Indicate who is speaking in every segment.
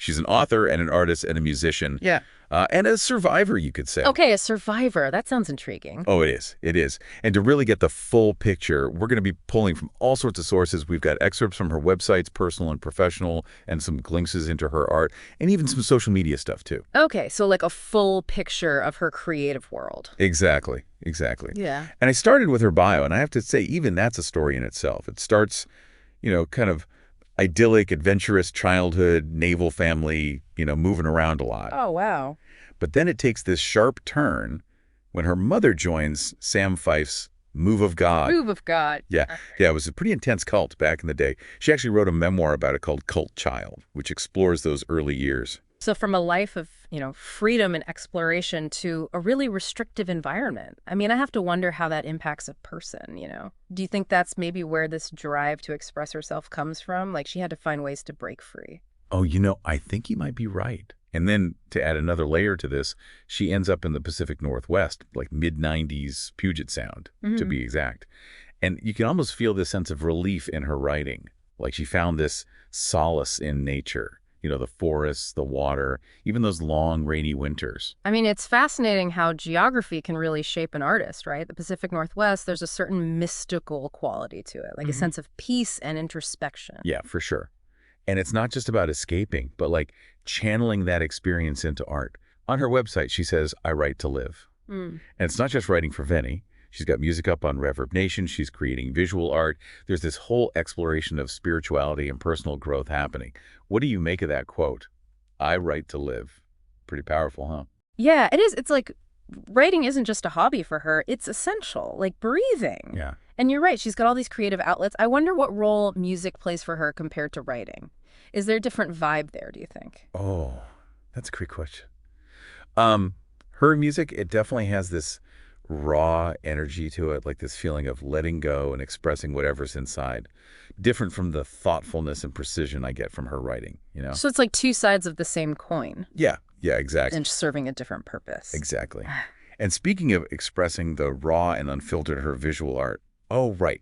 Speaker 1: She's an author and an artist and a musician.
Speaker 2: Yeah.
Speaker 1: And a survivor, you could say.
Speaker 2: Okay, a survivor. That sounds intriguing.
Speaker 1: Oh, it is. It is. And to really get the full picture, we're going to be pulling from all sorts of sources. We've got excerpts from her websites, personal and professional, and some glimpses into her art, and even some social media stuff, too.
Speaker 2: Okay, so like a full picture of her creative world.
Speaker 1: Exactly. Exactly.
Speaker 2: Yeah.
Speaker 1: And I started with her bio, and I have to say, even that's a story in itself. It starts, kind of idyllic, adventurous childhood, naval family, moving around a lot.
Speaker 2: Oh, wow.
Speaker 1: But then it takes this sharp turn when her mother joins Sam Fife's Move of God.
Speaker 2: Move of God.
Speaker 1: Yeah, it was a pretty intense cult back in the day. She actually wrote a memoir about it called Cult Child, which explores those early years.
Speaker 2: So from a life of, freedom and exploration to a really restrictive environment. I mean, I have to wonder how that impacts a person, Do you think that's maybe where this drive to express herself comes from? Like she had to find ways to break free.
Speaker 1: Oh, I think you might be right. And then to add another layer to this, she ends up in the Pacific Northwest, like mid-90s Puget Sound, to be exact. And you can almost feel this sense of relief in her writing. Like she found this solace in nature. The forests, the water, even those long, rainy winters.
Speaker 2: I mean, it's fascinating how geography can really shape an artist, right? The Pacific Northwest, there's a certain mystical quality to it, like a sense of peace and introspection.
Speaker 1: Yeah, for sure. And it's not just about escaping, but like channeling that experience into art. On her website, she says, I write to live. And it's not just writing for Vennie. She's got music up on Reverb Nation. She's creating visual art. There's this whole exploration of spirituality and personal growth happening. What do you make of that quote? I write to live. Pretty powerful, huh?
Speaker 2: Yeah, it is. It's like writing isn't just a hobby for her. It's essential, like breathing.
Speaker 1: Yeah.
Speaker 2: And you're right. She's got all these creative outlets. I wonder what role music plays for her compared to writing. Is there a different vibe there, do you think?
Speaker 1: Oh, that's a great question. Her music, it definitely has this raw energy to it, like this feeling of letting go and expressing whatever's inside. Different from the thoughtfulness and precision I get from her writing,
Speaker 2: So it's like two sides of the same coin.
Speaker 1: Yeah, exactly.
Speaker 2: And serving a different purpose.
Speaker 1: Exactly. And speaking of expressing the raw and unfiltered her visual art, oh, right.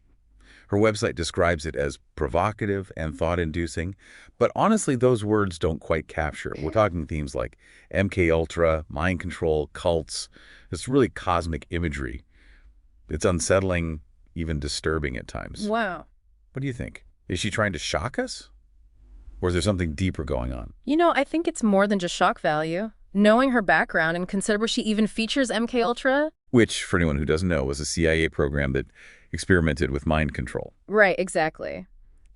Speaker 1: Her website describes it as provocative and thought-inducing, but honestly, those words don't quite capture. We're talking themes like MK Ultra, mind control, cults. It's really cosmic imagery. It's unsettling, even disturbing at times.
Speaker 2: Wow.
Speaker 1: What do you think? Is she trying to shock us? Or is there something deeper going on?
Speaker 2: I think it's more than just shock value. Knowing her background and consider where she even features MK Ultra.
Speaker 1: Which, for anyone who doesn't know, was a CIA program that experimented with mind control.
Speaker 2: Right, exactly.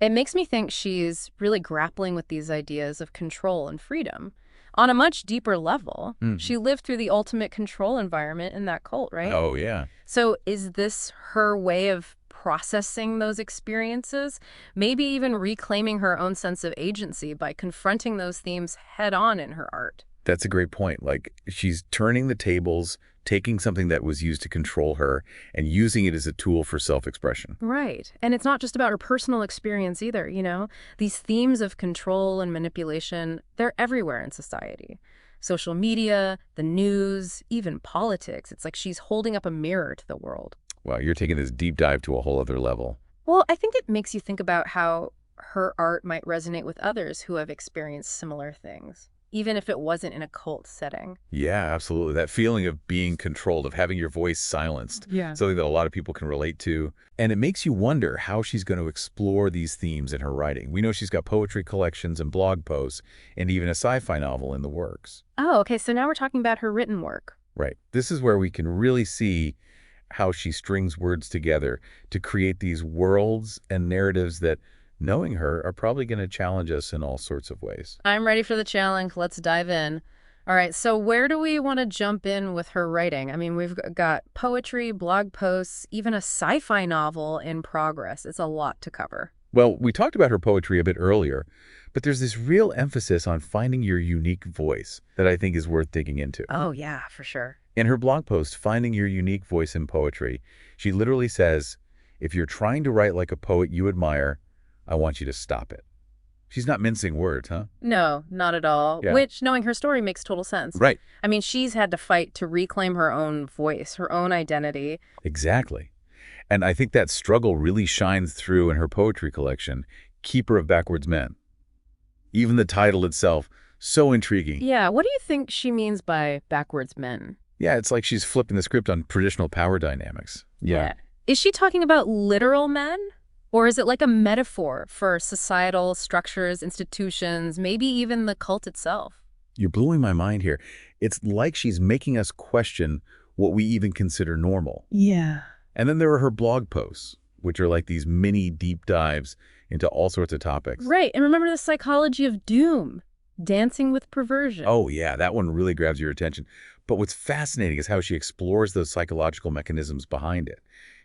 Speaker 2: It makes me think she's really grappling with these ideas of control and freedom. On a much deeper level, she lived through the ultimate control environment in that cult, right?
Speaker 1: Oh, yeah.
Speaker 2: So is this her way of processing those experiences? Maybe even reclaiming her own sense of agency by confronting those themes head on in her art?
Speaker 1: That's a great point. Like, she's turning the tables, taking something that was used to control her and using it as a tool for self-expression.
Speaker 2: Right. And it's not just about her personal experience either, These themes of control and manipulation, they're everywhere in society. Social media, the news, even politics. It's like she's holding up a mirror to the world.
Speaker 1: Wow, you're taking this deep dive to a whole other level.
Speaker 2: Well, I think it makes you think about how her art might resonate with others who have experienced similar things, even if it wasn't in a cult setting.
Speaker 1: Yeah, absolutely. That feeling of being controlled, of having your voice silenced.
Speaker 2: Yeah.
Speaker 1: Something that a lot of people can relate to. And it makes you wonder how she's going to explore these themes in her writing. We know she's got poetry collections and blog posts and even a sci-fi novel in the works.
Speaker 2: Oh, okay. So now we're talking about her written work.
Speaker 1: Right. This is where we can really see how she strings words together to create these worlds and narratives that, knowing her, are probably going to challenge us in all sorts of ways.
Speaker 2: I'm ready for the challenge. Let's dive in. All right, so where do we want to jump in with her writing? I mean, we've got poetry, blog posts, even a sci-fi novel in progress. It's a lot to cover.
Speaker 1: Well, we talked about her poetry a bit earlier, but there's this real emphasis on finding your unique voice that I think is worth digging into.
Speaker 2: Oh, yeah, for sure.
Speaker 1: In her blog post, Finding Your Unique Voice in Poetry, she literally says, if you're trying to write like a poet you admire, I want you to stop it. She's not mincing words, huh?
Speaker 2: No, not at all.
Speaker 1: Yeah.
Speaker 2: Which, knowing her story, makes total sense.
Speaker 1: Right.
Speaker 2: I mean, she's had to fight to reclaim her own voice, her own identity.
Speaker 1: Exactly. And I think that struggle really shines through in her poetry collection, Keeper of Backwards Men. Even the title itself So intriguing.
Speaker 2: Yeah, what do you think she means by backwards men?
Speaker 1: Yeah, it's like she's flipping the script on traditional power dynamics. Yeah.
Speaker 2: Yeah. Is she talking about literal men? Or is it like a metaphor for societal structures, institutions, maybe even the cult itself?
Speaker 1: You're blowing my mind here. It's like she's making us question what we even consider normal.
Speaker 2: Yeah.
Speaker 1: And then there are her blog posts, which are like these mini deep dives into all sorts of topics.
Speaker 2: Right. And remember the psychology of doom, dancing with perversion.
Speaker 1: Oh, yeah, that one really grabs your attention. But what's fascinating is how she explores those psychological mechanisms behind it.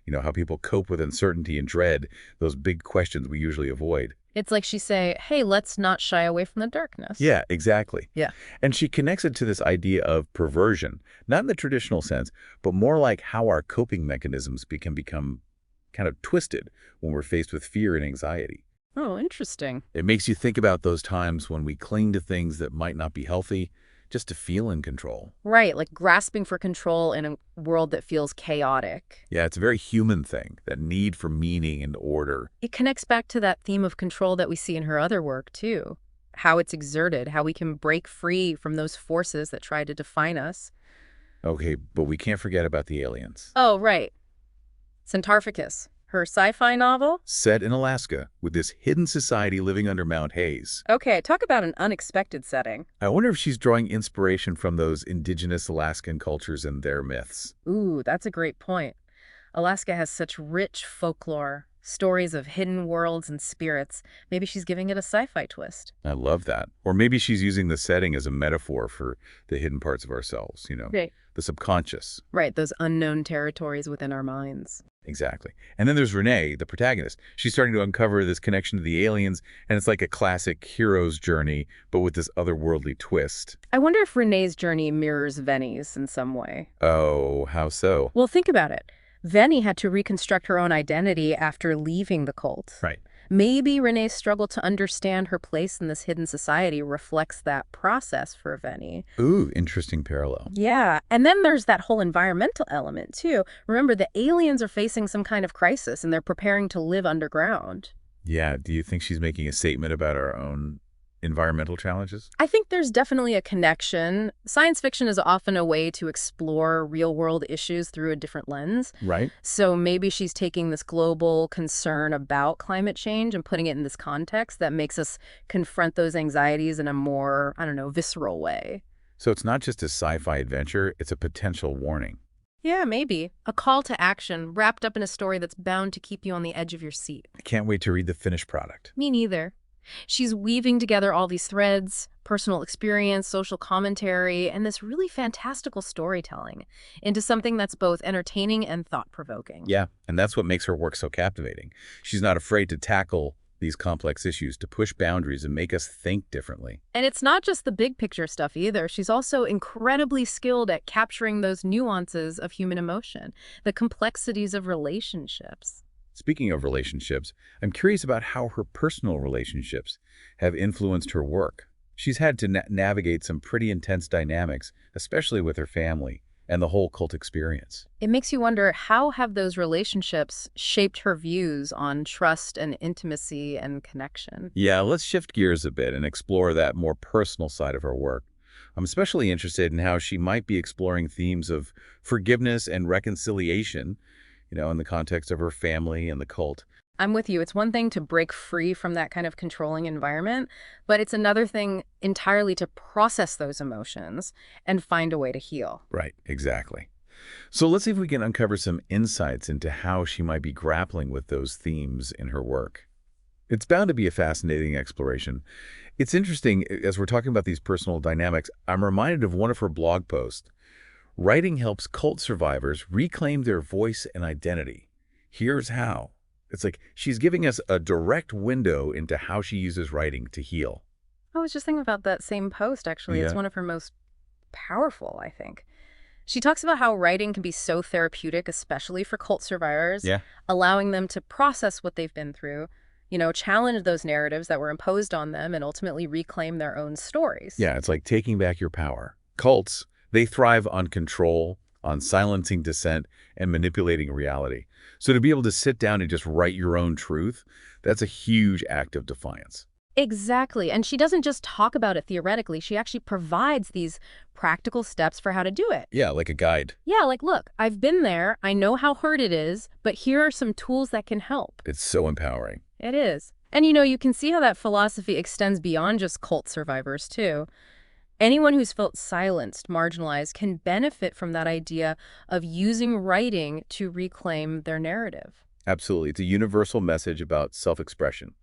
Speaker 1: You know, how people cope with uncertainty and dread, those big questions we usually avoid.
Speaker 2: It's like she say, hey, let's not shy away from the darkness.
Speaker 1: Yeah, exactly.
Speaker 2: Yeah.
Speaker 1: And she connects it to this idea of perversion, not in the traditional sense, but more like how our coping mechanisms can become kind of twisted when we're faced with fear and anxiety.
Speaker 2: Oh, interesting.
Speaker 1: It makes you think about those times when we cling to things that might not be healthy just to feel in control.
Speaker 2: Right, like grasping for control in a world that feels chaotic.
Speaker 1: Yeah, it's a very human thing, that need for meaning and order.
Speaker 2: It connects back to that theme of control that we see in her other work, too. How it's exerted, how we can break free from those forces that try to define us.
Speaker 1: Okay, but we can't forget about the aliens.
Speaker 2: Oh, right. Centarficus, her sci-fi novel?
Speaker 1: Set in Alaska, with this hidden society living under Mount Hayes.
Speaker 2: Okay, talk about an unexpected setting.
Speaker 1: I wonder if she's drawing inspiration from those indigenous Alaskan cultures and their myths.
Speaker 2: Ooh, that's a great point. Alaska has such rich folklore, stories of hidden worlds and spirits. Maybe she's giving it a sci-fi twist.
Speaker 1: I love that. Or maybe she's using the setting as a metaphor for the hidden parts of ourselves,
Speaker 2: Right.
Speaker 1: the subconscious.
Speaker 2: Right, those unknown territories within our minds.
Speaker 1: Exactly. And then there's Renee, the protagonist. She's starting to uncover this connection to the aliens, and it's like a classic hero's journey, but with this otherworldly twist.
Speaker 2: I wonder if Renee's journey mirrors Vennie's in some way.
Speaker 1: Oh, how so?
Speaker 2: Well, think about it. Vennie had to reconstruct her own identity after leaving the cult.
Speaker 1: Right.
Speaker 2: Maybe Renee's struggle to understand her place in this hidden society reflects that process for Vennie.
Speaker 1: Ooh, interesting parallel.
Speaker 2: Yeah, and then there's that whole environmental element, too. Remember, the aliens are facing some kind of crisis, and they're preparing to live underground.
Speaker 1: Yeah, do you think she's making a statement about our own environmental challenges?
Speaker 2: I think there's definitely a connection. Science fiction is often a way to explore real-world issues through a different lens.
Speaker 1: Right.
Speaker 2: So maybe she's taking this global concern about climate change and putting it in this context that makes us confront those anxieties in a more, I don't know, visceral way.
Speaker 1: So it's not just a sci-fi adventure, it's a potential warning.
Speaker 2: Yeah, maybe. A call to action wrapped up in a story that's bound to keep you on the edge of your seat.
Speaker 1: I can't wait to read the finished product.
Speaker 2: Me neither. She's weaving together all these threads, personal experience, social commentary, and this really fantastical storytelling into something that's both entertaining and thought-provoking.
Speaker 1: Yeah, and that's what makes her work so captivating. She's not afraid to tackle these complex issues, to push boundaries and make us think differently.
Speaker 2: And it's not just the big picture stuff either. She's also incredibly skilled at capturing those nuances of human emotion, the complexities of relationships.
Speaker 1: Speaking of relationships, I'm curious about how her personal relationships have influenced her work. She's had to navigate some pretty intense dynamics, especially with her family and the whole cult experience.
Speaker 2: It makes you wonder, how have those relationships shaped her views on trust and intimacy and connection?
Speaker 1: Yeah, let's shift gears a bit and explore that more personal side of her work. I'm especially interested in how she might be exploring themes of forgiveness and reconciliation, in the context of her family and the cult.
Speaker 2: I'm with you. It's one thing to break free from that kind of controlling environment, but it's another thing entirely to process those emotions and find a way to heal.
Speaker 1: Right, exactly. So let's see if we can uncover some insights into how she might be grappling with those themes in her work. It's bound to be a fascinating exploration. It's interesting, as we're talking about these personal dynamics, I'm reminded of one of her blog posts. Writing helps cult survivors reclaim their voice and identity. Here's how. It's like she's giving us a direct window into how she uses writing to heal.
Speaker 2: I was just thinking about that same post, actually. It's
Speaker 1: Yeah.
Speaker 2: one of her most powerful, I think. She talks about how writing can be so therapeutic, especially for cult survivors,
Speaker 1: Yeah.
Speaker 2: allowing them to process what they've been through, challenge those narratives that were imposed on them, and ultimately reclaim their own stories.
Speaker 1: Yeah, it's like taking back your power. Cults, they thrive on control, on silencing dissent, and manipulating reality. So to be able to sit down and just write your own truth, that's a huge act of defiance.
Speaker 2: Exactly. And she doesn't just talk about it theoretically. She actually provides these practical steps for how to do it.
Speaker 1: Yeah, like a guide.
Speaker 2: Yeah, like, look, I've been there. I know how hard it is, but here are some tools that can help.
Speaker 1: It's so empowering.
Speaker 2: It is. And you can see how that philosophy extends beyond just cult survivors, too. Anyone who's felt silenced, marginalized, can benefit from that idea of using writing to reclaim their narrative.
Speaker 1: Absolutely. It's a universal message about self-expression,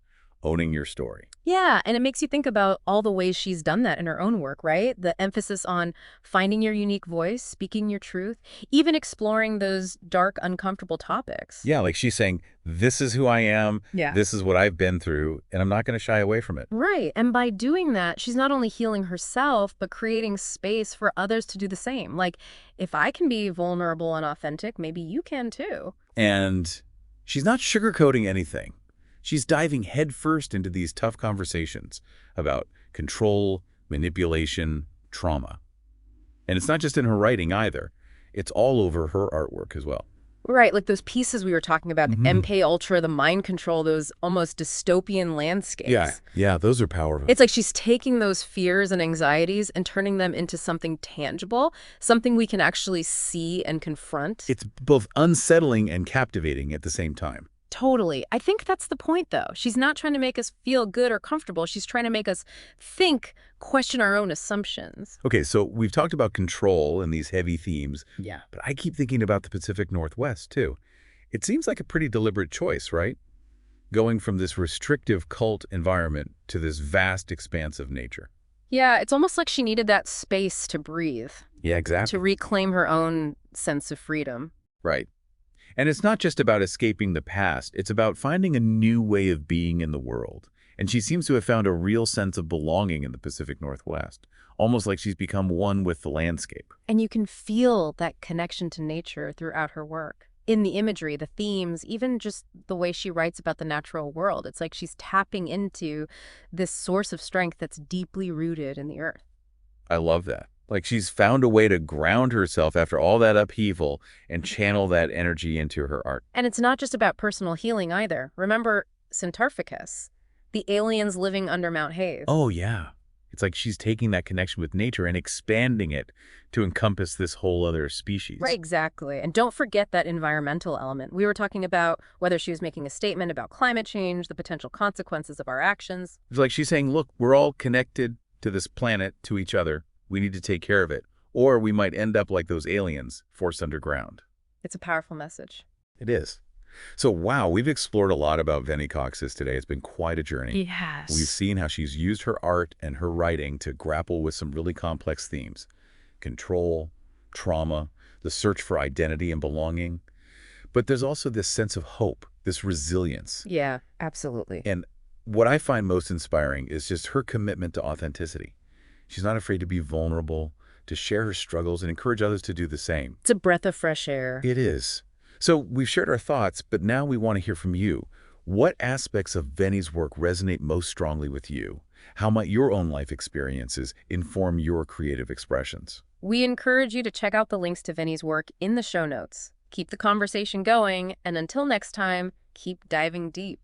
Speaker 1: owning your story.
Speaker 2: Yeah, and it makes you think about all the ways she's done that in her own work, right? The emphasis on finding your unique voice, speaking your truth, even exploring those dark, uncomfortable topics.
Speaker 1: Yeah, like she's saying, this is who I am,
Speaker 2: Yeah.
Speaker 1: this is what I've been through, and I'm not going to shy away from it.
Speaker 2: Right, and by doing that, she's not only healing herself, but creating space for others to do the same. Like, if I can be vulnerable and authentic, maybe you can too.
Speaker 1: And she's not sugarcoating anything. She's diving headfirst into these tough conversations about control, manipulation, trauma. And it's not just in her writing either. It's all over her artwork as well.
Speaker 2: Right, like those pieces we were talking about, the
Speaker 1: Mhm.
Speaker 2: MK Ultra, the mind control, those almost dystopian landscapes.
Speaker 1: Yeah, those are powerful.
Speaker 2: It's like she's taking those fears and anxieties and turning them into something tangible, something we can actually see and confront.
Speaker 1: It's both unsettling and captivating at the same time.
Speaker 2: Totally. I think that's the point, though. She's not trying to make us feel good or comfortable. She's trying to make us think, question our own assumptions.
Speaker 1: Okay, so we've talked about control and these heavy themes,
Speaker 2: Yeah.
Speaker 1: but I keep thinking about the Pacific Northwest, too. It seems like a pretty deliberate choice, right? Going from this restrictive cult environment to this vast expanse of nature.
Speaker 2: Yeah, it's almost like she needed that space to breathe,
Speaker 1: Yeah,
Speaker 2: to
Speaker 1: exactly.
Speaker 2: reclaim her own sense of freedom.
Speaker 1: Right. And it's not just about escaping the past. It's about finding a new way of being in the world. And she seems to have found a real sense of belonging in the Pacific Northwest, almost like she's become one with the landscape.
Speaker 2: And you can feel that connection to nature throughout her work. In the imagery, the themes, even just the way she writes about the natural world. It's like she's tapping into this source of strength that's deeply rooted in the earth.
Speaker 1: I love that. Like she's found a way to ground herself after all that upheaval and channel that energy into her art.
Speaker 2: And it's not just about personal healing either. Remember Centarficus, the aliens living under Mount Hayes.
Speaker 1: Oh, yeah. It's like she's taking that connection with nature and expanding it to encompass this whole other species.
Speaker 2: Right, exactly. And don't forget that environmental element. We were talking about whether she was making a statement about climate change, the potential consequences of our actions.
Speaker 1: It's like she's saying, look, we're all connected to this planet, to each other. We need to take care of it. Or we might end up like those aliens, forced underground.
Speaker 2: It's a powerful message.
Speaker 1: It is. So, wow, we've explored a lot about Vennie Kocsis today. It's been quite a journey.
Speaker 2: Yes.
Speaker 1: We've seen how she's used her art and her writing to grapple with some really complex themes. Control, trauma, the search for identity and belonging. But there's also this sense of hope, this resilience.
Speaker 2: Yeah, absolutely.
Speaker 1: And what I find most inspiring is just her commitment to authenticity. She's not afraid to be vulnerable, to share her struggles, and encourage others to do the same.
Speaker 2: It's a breath of fresh air.
Speaker 1: It is. So we've shared our thoughts, but now we want to hear from you. What aspects of Vennie's work resonate most strongly with you? How might your own life experiences inform your creative expressions?
Speaker 2: We encourage you to check out the links to Vennie's work in the show notes. Keep the conversation going, and until next time, keep diving deep.